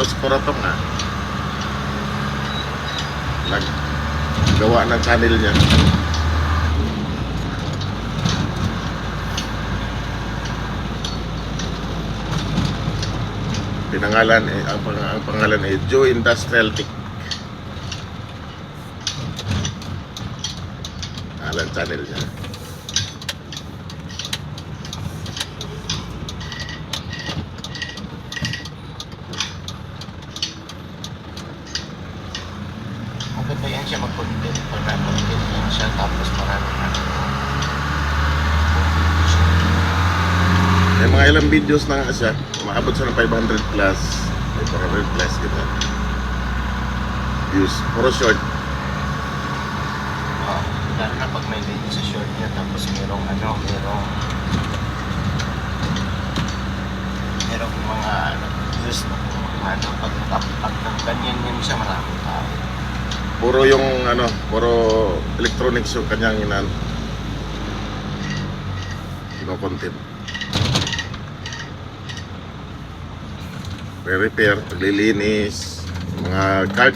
Carlos Coratong nga. Naggawa ng channel niya. Pinangalan ang pangalan ay Joe Industrial Tech. Alan channel niya. Maganda yan siya mag-content. Pag-content yan siya, tapos maraming May mga ilang videos na nga siya. Umaabot siya ng 500 plus. May 400 plus gitu. Views. Puro short. lalo na pag may video sa short niya, tapos merong mga views na pag nakapag ng ganyan yan siya, maraming tao. Puro yung puro electronics yung kanyang content. Repair, paglilinis, mga card